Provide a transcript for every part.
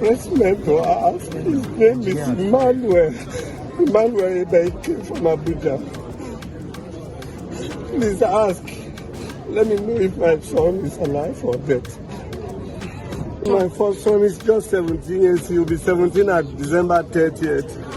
president to ask. His name is Emmanuel. Emmanuel, they came from Abuja. Please ask. Let me know if my son is alive or dead. My first son is just 17 years. He'll be 17 at December 30th.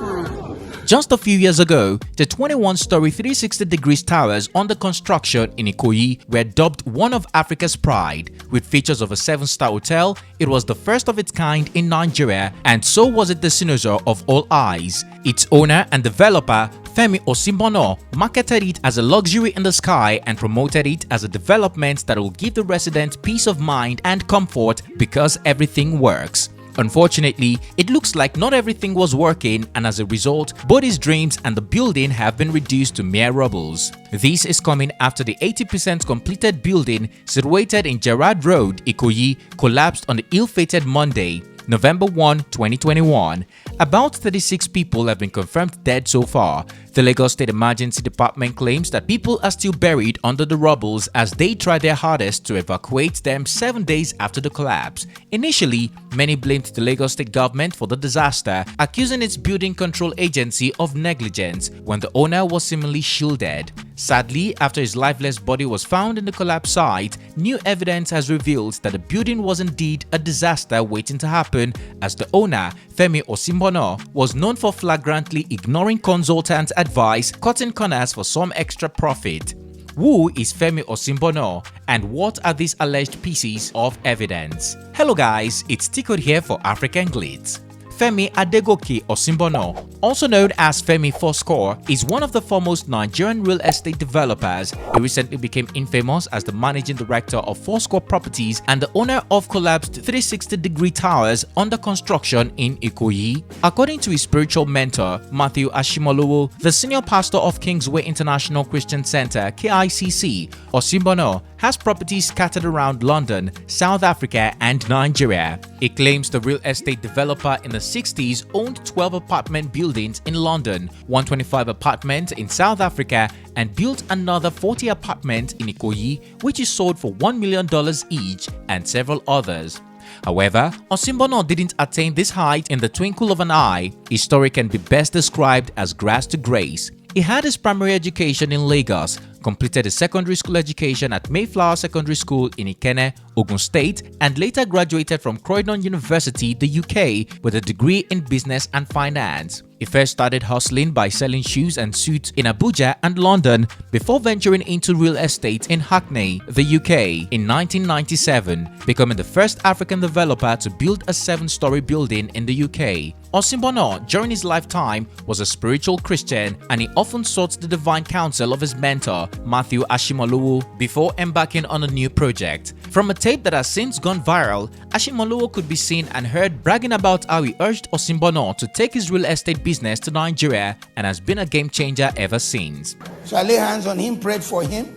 Just a few years ago, the 21-story 360-degree towers under construction in Ikoyi were dubbed one of Africa's pride. With features of a 7-star hotel, it was the first of its kind in Nigeria, and so was it the cynosure of all eyes. Its owner and developer, Femi Osibano, marketed it as a luxury in the sky and promoted it as a development that will give the residents peace of mind and comfort because everything works. Unfortunately, it looks like not everything was working, and as a result, both his dreams and the building have been reduced to mere rubbles. This is coming after the 80% completed building situated in Gerrard Road, Ikoyi, collapsed on the ill-fated Monday, November 1, 2021. About 36 people have been confirmed dead so far. The Lagos State Emergency Department claims that people are still buried under the rubbles as they try their hardest to evacuate them 7 days after the collapse. Initially, many blamed the Lagos State government for the disaster, accusing its building control agency of negligence when the owner was seemingly shielded. Sadly, after his lifeless body was found in the collapse site, new evidence has revealed that the building was indeed a disaster waiting to happen, as the owner, Femi Osibano, was known for flagrantly ignoring consultants' advice, cutting corners for some extra profit. Who is Femi Osibano, and what are these alleged pieces of evidence? Hello guys, it's Twinkle here for African Glitz. Femi Adegoke Osibona, also known as Femi Fourscore, is one of the foremost Nigerian real estate developers. He recently became infamous as the managing director of Fourscore Properties and the owner of collapsed 360-degree towers under construction in Ikoyi. According to his spiritual mentor, Mattew Ashimolowo, the senior pastor of Kingsway International Christian Centre (KICC), Osibona has properties scattered around London, South Africa, and Nigeria. He claims the real estate developer in the 60s owned 12 apartment buildings in London, 125 apartments in South Africa, and built another 40 apartments in Ikoyi, which is sold for $1 million each, and several others. However, Osibano didn't attain this height in the twinkle of an eye. His story can be best described as grass to grace. He had his primary education in Lagos, completed his secondary school education at Mayflower Secondary School in Ikenne, Ogun State, and later graduated from Croydon University, the UK, with a degree in business and finance. He first started hustling by selling shoes and suits in Abuja and London before venturing into real estate in Hackney, the UK, in 1997, becoming the first African developer to build a 7-story building in the UK. Osibano, during his lifetime, was a spiritual Christian, and he often sought the divine counsel of his mentor, Mattew Ashimolowo, before embarking on a new project. From a tape that has since gone viral, Ashimolowo could be seen and heard bragging about how he urged Osibano to take his real estate business to Nigeria, and has been a game changer ever since. So I lay hands on him, prayed for him.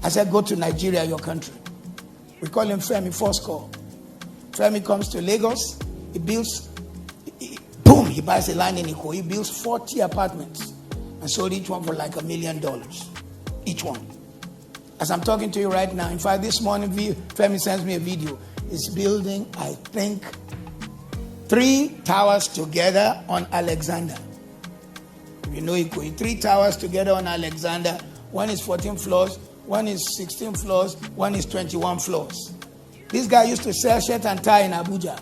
I said, go to Nigeria, your country. We call him Femi Fourscore. Femi comes to Lagos, he builds, boom, he buys a land in Ikoyi, he builds 40 apartments and sold each one for like $1 million, each one. As I'm talking to you right now, in fact, this morning, Femi sends me a video. He's building, I think, 3 towers together on Alexander. You know Ikoyi, 3 towers together on Alexander. One is 14 floors, one is 16 floors, one is 21 floors. This guy used to sell shirt and tie in Abuja.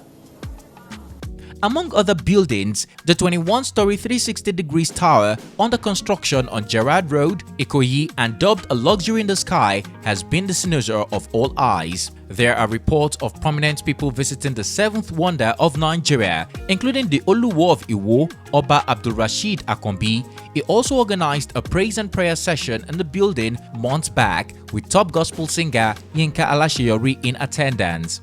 Among other buildings, the 21-story 360-degree tower under construction on Gerrard Road, Ikoyi, and dubbed a luxury in the sky, has been the cynosure of all eyes. There are reports of prominent people visiting the 7th wonder of Nigeria, including the Oluwo of Iwo, Oba Abdulrasheed Akombi. He also organized a praise and prayer session in the building months back, with top gospel singer Yinka Alasheyori in attendance.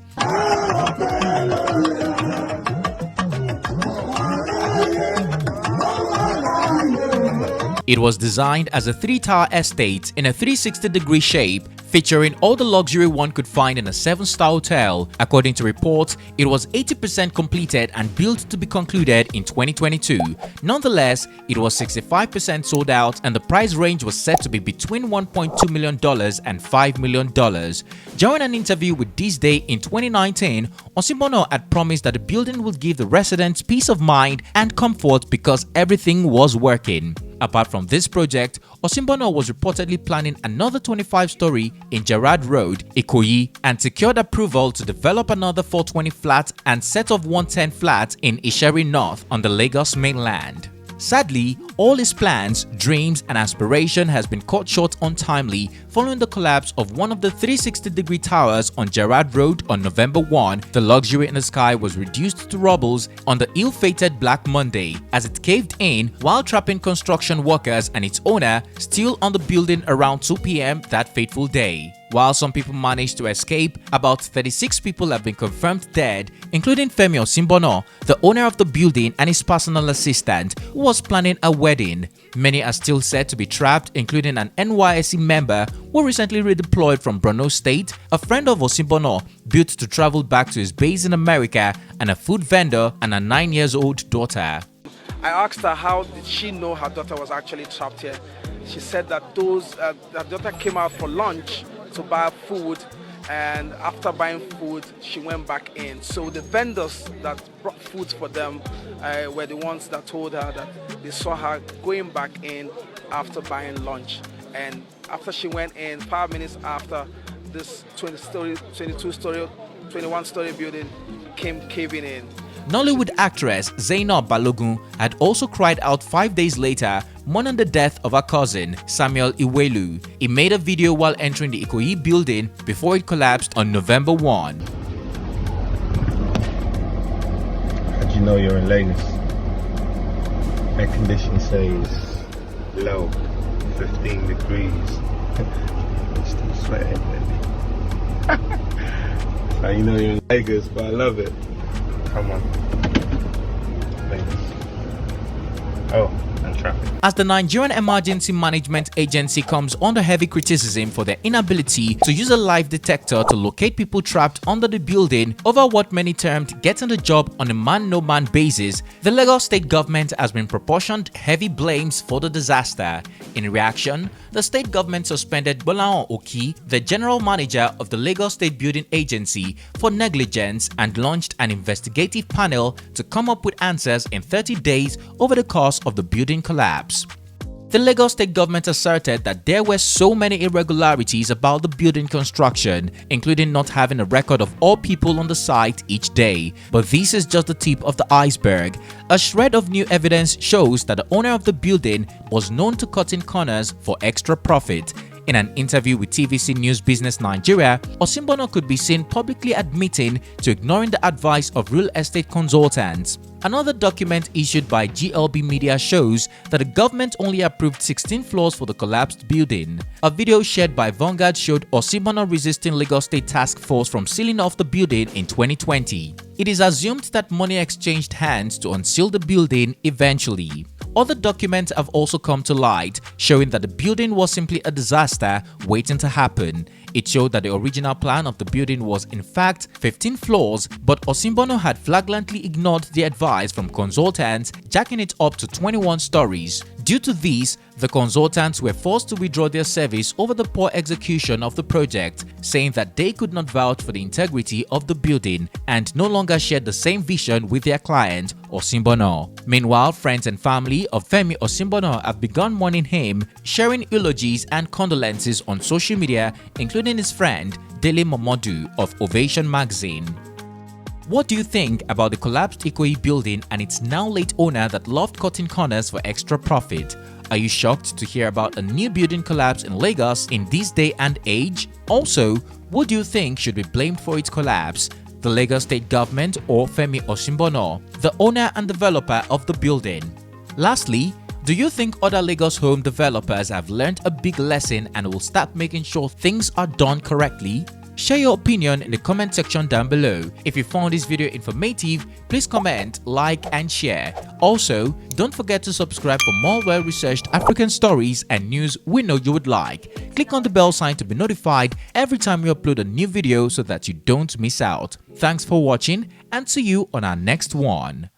It was designed as a 3-tower estate in a 360-degree shape, featuring all the luxury one could find in a 7-star hotel. According to reports, it was 80% completed and built to be concluded in 2022. Nonetheless, it was 65% sold out and the price range was set to be between $1.2 million and $5 million. During an interview with This Day in 2019, Osibano had promised that the building would give the residents peace of mind and comfort because everything was working. Apart from this project, Osibano was reportedly planning another 25-story in Gerrard Road, Ikoyi, and secured approval to develop another 420 flats and set of 110 flats in Isheri North on the Lagos mainland. Sadly, all his plans, dreams, and aspiration has been cut short untimely following the collapse of one of the 360-degree towers on Gerrard Road on November 1. The luxury in the sky was reduced to rubbles on the ill-fated Black Monday as it caved in while trapping construction workers and its owner still on the building around 2 p.m. that fateful day. While some people managed to escape, about 36 people have been confirmed dead, including Femi Osibano, the owner of the building, and his personal assistant, who was planning a wedding. Many are still said to be trapped, including an NYSC member who recently redeployed from Ogun State, a friend of Osibano built to travel back to his base in America, and a food vendor and a 9-year-old daughter. I asked her how did she know her daughter was actually trapped here. She said that her daughter came out for lunch to buy food, and after buying food she went back in. So the vendors that brought food for them were the ones that told her that they saw her going back in after buying lunch, and after she went in, 5 minutes after, this 21-story building came caving in. Nollywood actress Zainab Balogun had also cried out 5 days later, mourning the death of her cousin, Samuel Iwelu. He made a video while entering the Ikoyi building before it collapsed on November 1. How'd you know you're in Lagos? Air condition says low, 15 degrees. I'm still sweating, baby. How you know you're in Lagos, but I love it. Come on. Lagos. Oh, and traffic. As the Nigerian Emergency Management Agency comes under heavy criticism for their inability to use a lie detector to locate people trapped under the building over what many termed getting the job on a man-no-man basis, the Lagos state government has been proportioned heavy blames for the disaster. In reaction, the state government suspended Bolaon Oki, the general manager of the Lagos State Building Agency, for negligence and launched an investigative panel to come up with answers in 30 days over the course of the building collapse. The Lagos state government asserted that there were so many irregularities about the building construction, including not having a record of all people on the site each day. But this is just the tip of the iceberg. A shred of new evidence shows that the owner of the building was known to cutting corners for extra profit. In an interview with TVC News Business Nigeria, Osibano could be seen publicly admitting to ignoring the advice of real estate consultants. Another document issued by GLB Media shows that the government only approved 16 floors for the collapsed building. A video shared by Vanguard showed Osibano resisting Lagos State Task Force from sealing off the building in 2020. It is assumed that money exchanged hands to unseal the building eventually. Other documents have also come to light, showing that the building was simply a disaster waiting to happen. It showed that the original plan of the building was in fact 15 floors, but Osibano had flagrantly ignored the advice from consultants, jacking it up to 21 stories. Due to this, the consultants were forced to withdraw their service over the poor execution of the project, saying that they could not vouch for the integrity of the building and no longer shared the same vision with their client, Osibano. Meanwhile, friends and family of Femi Osibano have begun mourning him, sharing eulogies and condolences on social media, including his friend Dele Momodu of Ovation magazine. What do you think about the collapsed Ikoyi building and its now late owner that loved cutting corners for extra profit? Are you shocked to hear about a new building collapse in Lagos in this day and age? Also, who do you think should be blamed for its collapse? The Lagos state government or Femi Osibano, the owner and developer of the building? Lastly, do you think other Lagos home developers have learned a big lesson and will start making sure things are done correctly? Share your opinion in the comment section down below. If you found this video informative, please comment, like and share. Also, don't forget to subscribe for more well-researched African stories and news we know you would like. Click on the bell sign to be notified every time we upload a new video so that you don't miss out. Thanks for watching and see you on our next one.